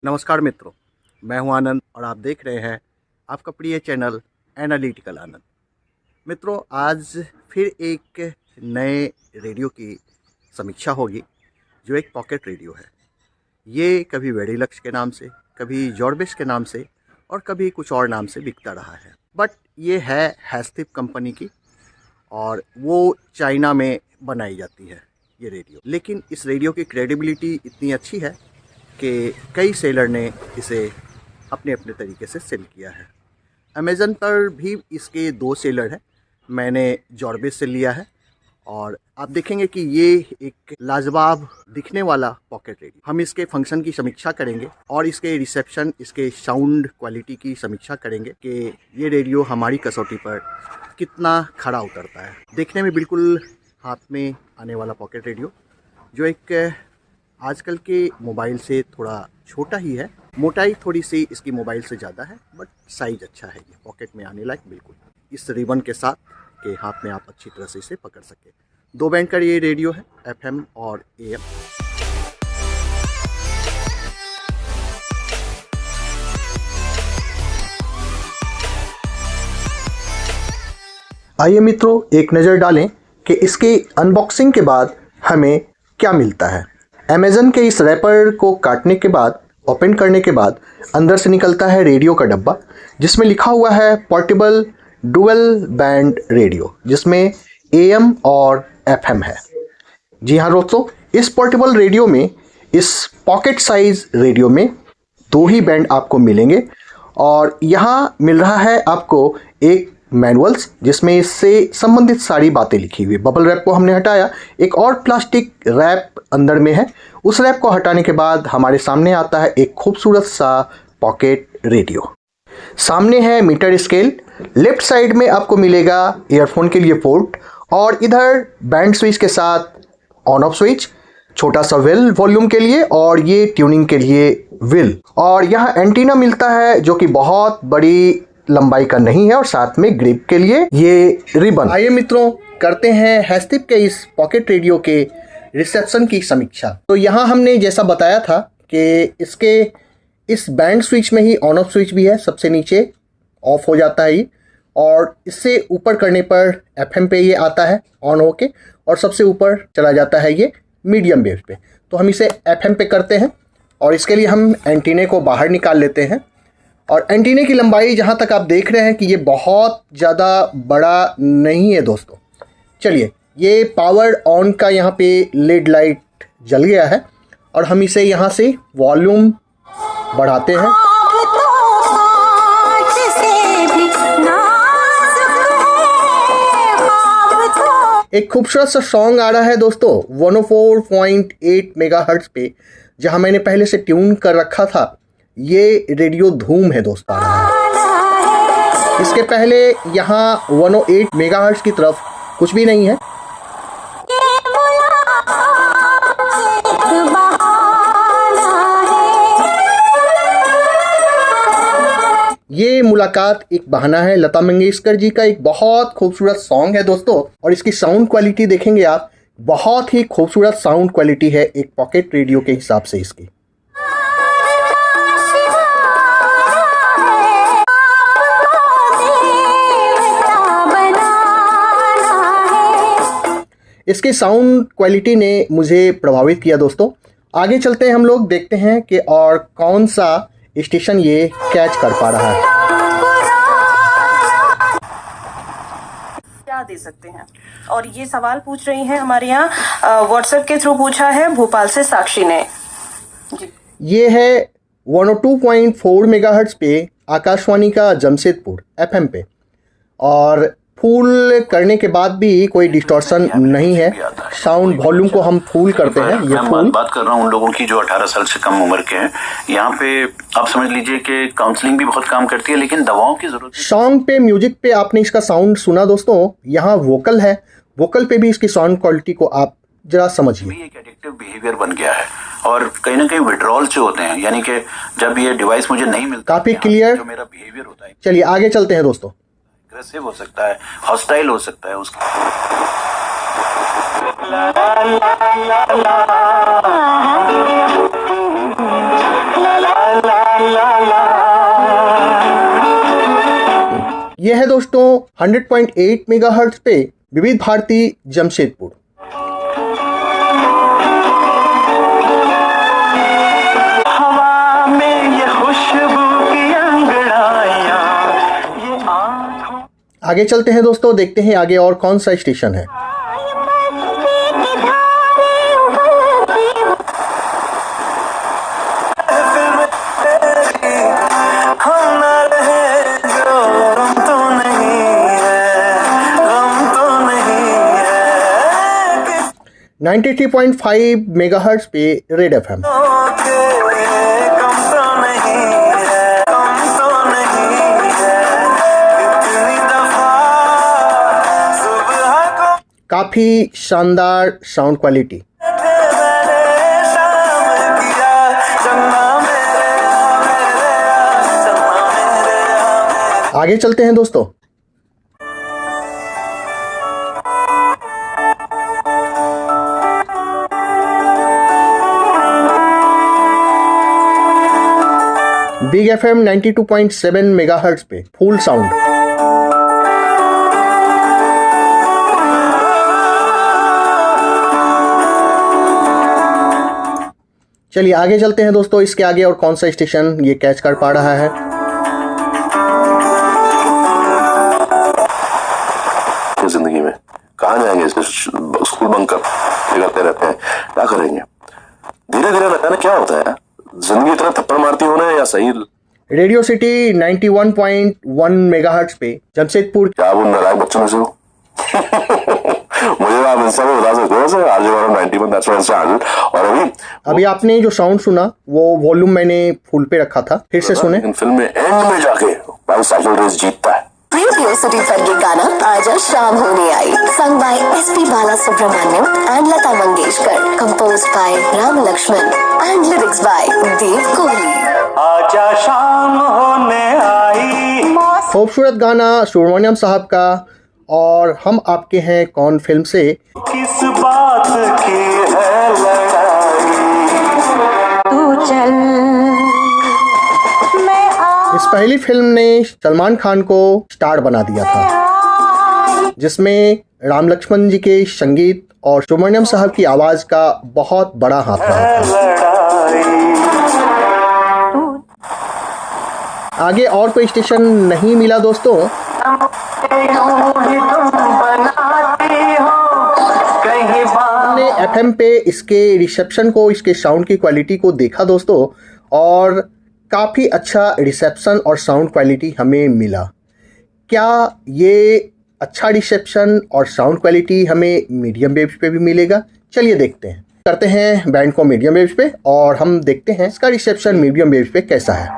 नमस्कार मित्रों, मैं हूं आनंद और आप देख रहे हैं आपका प्रिय चैनल एनालिटिकल आनंद। मित्रों, आज फिर एक नए रेडियो की समीक्षा होगी जो एक पॉकेट रेडियो है। ये कभी वेडिलक्स के नाम से, कभी जॉर्बिस के नाम से और कभी कुछ और नाम से बिकता रहा है, बट ये है हैस्टिप कंपनी की और वो चाइना में बनाई जाती है ये रेडियो। लेकिन इस रेडियो की क्रेडिबिलिटी इतनी अच्छी है कि कई सेलर ने इसे अपने अपने तरीके से सेल किया है। अमेज़न पर भी इसके 2 सेलर हैं। मैंने जॉर्बिस से लिया है और आप देखेंगे कि ये एक लाजवाब दिखने वाला पॉकेट रेडियो। हम इसके फंक्शन की समीक्षा करेंगे और इसके रिसेप्शन, इसके साउंड क्वालिटी की समीक्षा करेंगे कि ये रेडियो हमारी कसौटी पर कितना खरा उतरता है। देखने में बिल्कुल हाथ में आने वाला पॉकेट रेडियो जो एक आजकल के मोबाइल से थोड़ा छोटा ही है। मोटाई थोड़ी सी इसकी मोबाइल से ज़्यादा है, बट साइज़ अच्छा है। ये पॉकेट में आने लायक बिल्कुल इस रिबन के साथ के हाथ में आप अच्छी तरह से इसे पकड़ सके। 2 बैंड का ये रेडियो है, FM और AM। आइए मित्रों, एक नज़र डालें कि इसकी अनबॉक्सिंग के बाद हमें क्या मिलता है। अमेज़न के इस रैपर को काटने के बाद, ओपन करने के बाद अंदर से निकलता है रेडियो का डब्बा जिसमें लिखा हुआ है पोर्टेबल डुअल बैंड रेडियो, जिसमें AM और FM है। जी हाँ दोस्तों, इस पोर्टेबल रेडियो में, इस पॉकेट साइज रेडियो में 2 ही बैंड आपको मिलेंगे और यहाँ मिल रहा है आपको एक मैनुअल्स जिसमें इससे संबंधित सारी बातें लिखी हुई। बबल रैप को हमने हटाया, एक और प्लास्टिक रैप अंदर में है। उस रैप को हटाने के बाद हमारे सामने आता है एक खूबसूरत सा पॉकेट रेडियो। सामने है मीटर स्केल, लेफ्ट साइड में आपको मिलेगा ईयरफोन के लिए पोर्ट और इधर बैंड स्विच के साथ ऑन ऑफ स्विच, छोटा सा व्हील वॉल्यूम के लिए और ये ट्यूनिंग के लिए व्हील, और यहाँ एंटीना मिलता है जो कि बहुत बड़ी लंबाई का नहीं है और साथ में ग्रिप के लिए ये रिबन। आइए मित्रों, करते हैं हैस्टिप के इस पॉकेट रेडियो के रिसेप्शन की समीक्षा। तो यहाँ हमने जैसा बताया था कि इसके इस बैंड स्विच में ही ऑन ऑफ स्विच भी है। सबसे नीचे ऑफ हो जाता है ये, और इससे ऊपर करने पर FM पे ये आता है ऑन होके, और सबसे ऊपर चला जाता है ये मीडियम वेव पे। तो हम इसे FM पे करते हैं और इसके लिए हम एंटीने को बाहर निकाल लेते हैं। और एंटीने की लंबाई जहाँ तक आप देख रहे हैं कि ये बहुत ज़्यादा बड़ा नहीं है दोस्तों। चलिए, ये पावर ऑन का यहाँ पे लेड लाइट जल गया है और हम इसे यहाँ से वॉल्यूम बढ़ाते हैं। एक खूबसूरत सा सॉन्ग आ रहा है दोस्तों 104.8 मेगाहर्ट्ज़ पे, जहाँ मैंने पहले से ट्यून कर रखा था। ये रेडियो धूम है दोस्तों आ रहा है। इसके पहले यहाँ 108 मेगाहर्ट्ज़ की तरफ कुछ भी नहीं है। ये मुलाकात एक बहाना है लता मंगेशकर जी का एक बहुत खूबसूरत सॉन्ग है दोस्तों, और इसकी साउंड क्वालिटी देखेंगे आप, बहुत ही खूबसूरत साउंड क्वालिटी है एक पॉकेट रेडियो के हिसाब से इसकी। इसकी साउंड क्वालिटी ने मुझे प्रभावित किया दोस्तों। आगे चलते हैं हम लोग, देखते हैं कि और कौन सा स्टेशन ये कैच कर पा रहा है। क्या दे सकते हैं, और ये सवाल पूछ रही हैं हमारे यहाँ व्हाट्सएप के थ्रू पूछा है भोपाल से साक्षी ने जी। ये है 102.4 मेगाहर्ट्ज़ पे आकाशवाणी का जमशेदपुर FM पे, और फुल करने के बाद भी कोई डिस्टॉर्शन नहीं है। साउंड वॉल्यूम को हम फुल करते हैं। ये मैं बात कर रहा हूँ उन लोगों की जो 18 साल से कम उम्र के हैं। यहाँ पे आप समझ लीजिए कि काउंसलिंग भी बहुत काम करती है, लेकिन दवाओं की जरूरत। सॉन्ग पे, म्यूजिक पे आपने इसका साउंड सुना दोस्तों। यहाँ वोकल है, वोकल पे भी इसकी साउंड क्वालिटी को आप जरा समझिए। एक एडिक्टिव बिहेवियर बन गया है और कहीं ना कहीं विड्रॉल जो होते हैं, यानी कि जब ये डिवाइस मुझे नहीं मिलता, काफी क्लियर जो मेरा बिहेवियर होता है। चलिए आगे चलते हैं दोस्तों। एग्रेसिव हो सकता है, हॉस्टाइल हो सकता है उसका। यह है दोस्तों 100.8 मेगाहर्ट्ज पे विविध भारती जमशेदपुर। हवा में ये खुशबू की अंगड़ाइयां, ये आँखों आगे चलते हैं दोस्तों, देखते हैं आगे और कौन सा स्टेशन है। हम ना रहे जो गम तो नहीं है, गम तो नहीं है 93.5 मेगाहर्ट्ज पे रेड एफएम। गम तो नहीं है, गम तो नहीं है, कितनी दफा सुबह को काफी शानदार साउंड क्वालिटी। मैंने शाम किया, चन्ना मेरे आ, मेरे आ, चन्ना मेरे आ। आगे चलते हैं दोस्तों। बिग एफएम 92.7 मेगाहर्ट्ज पे फुल साउंड। चलिए आगे चलते हैं दोस्तों, इसके आगे और कौन सा स्टेशन ये कैच कर पा रहा है। जिंदगी में कहाँ जाएंगे, स्कूल बंक करते रहते हैं, क्या करेंगे। धीरे धीरे बताना क्या होता है, जिंदगी इतना थप्पड़ मारती हो ना या सही। रेडियो सिटी 91.1 मेगाहर्ट्ज पे जमशेदपुर। क्या आप उन नालायक बच्चों में से हो? मुझे आप इंस्टा पे बता सकते हो सर, आज 91 दैट्स माय चैनल। और अभी आपने जो साउंड सुना वो वॉल्यूम मैंने फुल पे रखा था, फिर से सुने। इन फिल्म में एंड में जाके भाई साइकिल रेस जीतता है। रेडियो सिटी पर ये गाना आज शाम होने आई, sung by SP Bala Subrahmanyam and Lata Mangeshkar, compose by Ram Laxman and lyrics by Dev Kohli. आजा शाम होने आई। खूबसूरत गाना सुब्रमण्यम साहब का और हम आपके हैं कौन फिल्म से। किस बात की है लड़ाई, तू चल मैं इस पहली फिल्म ने सलमान खान को स्टार बना दिया था, जिसमें राम लक्ष्मण जी के संगीत और सुब्रमण्यम साहब की आवाज का बहुत बड़ा हाथ रहा था। लड़ाई आगे और कोई स्टेशन नहीं मिला दोस्तों। यूं ही तुम बनाती हो कहीं बात। हमने एफएम पे इसके रिसेप्शन को, इसके साउंड की क्वालिटी को देखा दोस्तों, और काफ़ी अच्छा रिसेप्शन और साउंड क्वालिटी हमें मिला। क्या ये अच्छा रिसेप्शन और साउंड क्वालिटी हमें मीडियम वेव्स पे भी मिलेगा? चलिए देखते हैं, करते हैं बैंड को मीडियम वेव्स पे और हम देखते हैं इसका रिसेप्शन मीडियम वेव्स पे कैसा है।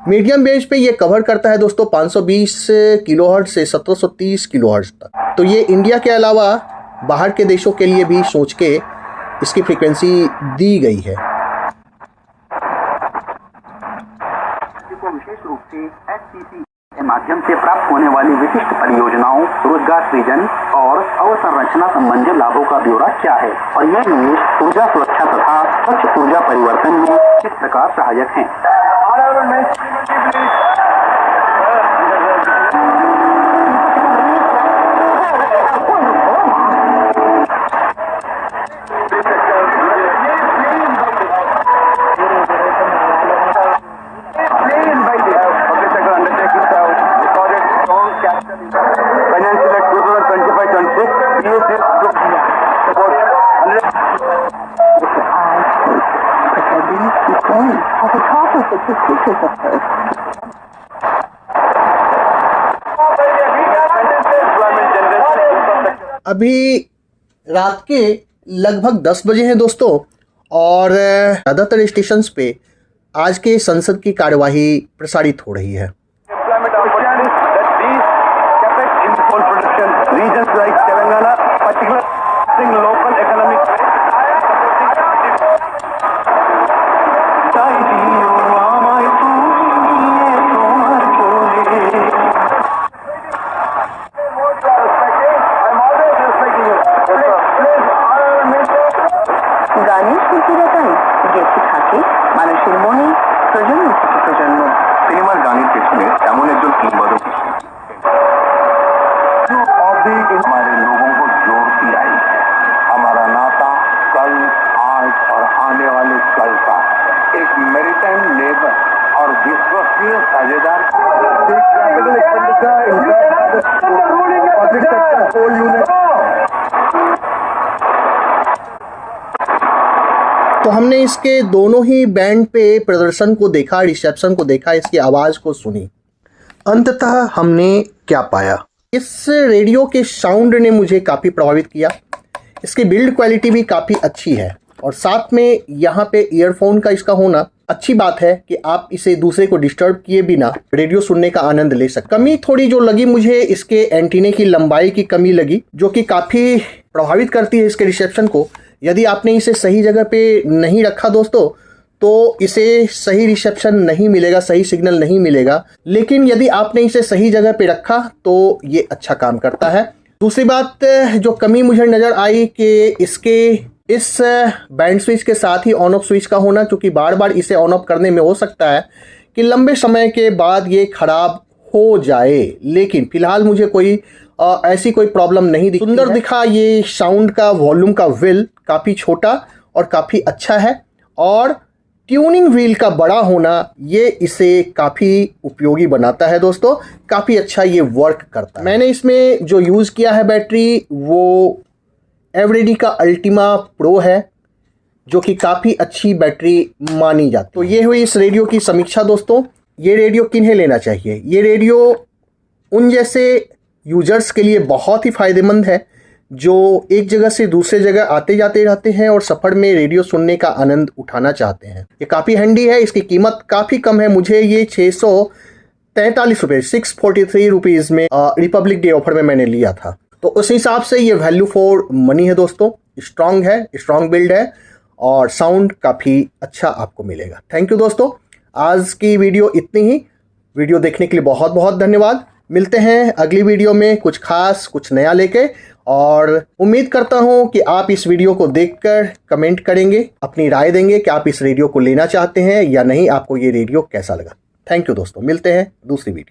मीडियम वेव्स पे ये कवर करता है दोस्तों 520 किलोहर्ट्ज से 1730 किलोहर्ट्ज तक। तो ये इंडिया के अलावा बाहर के देशों के लिए भी सोच के इसकी फ्रीक्वेंसी दी गई है। को विशेष रूप से एससीसी के माध्यम से प्राप्त होने वाली विशिष्ट परियोजनाओं, रोजगार सृजन और अवसंरचना संबंधी लाभों का ब्यौरा क्या है और ये निवेश ऊर्जा सुरक्षा तथा स्वच्छ ऊर्जा परिवर्तन में किस प्रकार सहायक हैं। अभी रात के लगभग 10 बजे हैं दोस्तों, और ज़्यादातर स्टेशंस पे आज के संसद की कार्यवाही प्रसारित हो रही है। গানের শিল্পীরা তাই গেছে থাকে মানুষের মনে প্রজন্ম থেকে প্রজন্ম। সিনেমার গানের পেছনে এমন একজন কিংবদন্তি अभी हमारे लोगों को जोड़ती आई है। हमारा नाता कल, आज और आने वाले कल का एक मैरीटाइम नेबर और विश्वसनीय साझेदार तो हमने इसके दोनों ही बैंड पे प्रदर्शन को देखा, रिसेप्शन को देखा, इसकी आवाज़ को सुनी। अंततः हमने क्या पाया, इस रेडियो के साउंड ने मुझे काफ़ी प्रभावित किया। इसकी बिल्ड क्वालिटी भी काफ़ी अच्छी है और साथ में यहाँ पे ईयरफोन का इसका होना अच्छी बात है कि आप इसे दूसरे को डिस्टर्ब किए बिना रेडियो सुनने का आनंद ले सकते। कमी थोड़ी जो लगी मुझे, इसके एंटीने की लंबाई की कमी लगी, जो कि काफ़ी प्रभावित करती है इसके रिसेप्शन को। यदि आपने इसे सही जगह पे नहीं रखा दोस्तों, तो इसे सही रिसेप्शन नहीं मिलेगा, सही सिग्नल नहीं मिलेगा। लेकिन यदि आपने इसे सही जगह पे रखा तो ये अच्छा काम करता है। दूसरी बात जो कमी मुझे नज़र आई कि इसके इस बैंड स्विच के साथ ही ऑन ऑफ स्विच का होना, क्योंकि बार बार इसे ऑन ऑफ करने में हो सकता है कि लंबे समय के बाद ये खराब हो जाए। लेकिन फिलहाल मुझे कोई ऐसी कोई प्रॉब्लम नहीं दिखी। सुंदर दिखा ये साउंड का वॉल्यूम का व्हील काफ़ी छोटा और काफ़ी अच्छा है, और ट्यूनिंग व्हील का बड़ा होना ये इसे काफ़ी उपयोगी बनाता है दोस्तों। काफ़ी अच्छा ये वर्क करता है। मैंने इसमें जो यूज़ किया है बैटरी, वो एवरेडी का अल्टीमा प्रो है, जो कि काफ़ी अच्छी बैटरी मानी जाती है। तो ये हुई इस रेडियो की समीक्षा दोस्तों। ये रेडियो किन्हें लेना चाहिए? ये रेडियो उन जैसे यूजर्स के लिए बहुत ही फ़ायदेमंद है जो एक जगह से दूसरे जगह आते जाते रहते हैं और सफ़र में रेडियो सुनने का आनंद उठाना चाहते हैं। ये काफ़ी हैंडी है। इसकी कीमत काफ़ी कम है। मुझे ये 643 रुपये 643 रुपीज़ में रिपब्लिक डे ऑफर में मैंने लिया था। तो उस हिसाब से ये वैल्यू फॉर मनी है दोस्तों। स्ट्रॉन्ग है, स्ट्रॉन्ग बिल्ड है और साउंड काफ़ी अच्छा आपको मिलेगा। थैंक यू दोस्तों। आज की वीडियो इतनी ही। वीडियो देखने के लिए बहुत बहुत धन्यवाद। मिलते हैं अगली वीडियो में कुछ खास, कुछ नया लेके, और उम्मीद करता हूं कि आप इस वीडियो को देखकर कमेंट करेंगे, अपनी राय देंगे कि आप इस रेडियो को लेना चाहते हैं या नहीं, आपको ये रेडियो कैसा लगा। थैंक यू दोस्तों। मिलते हैं दूसरी वीडियो।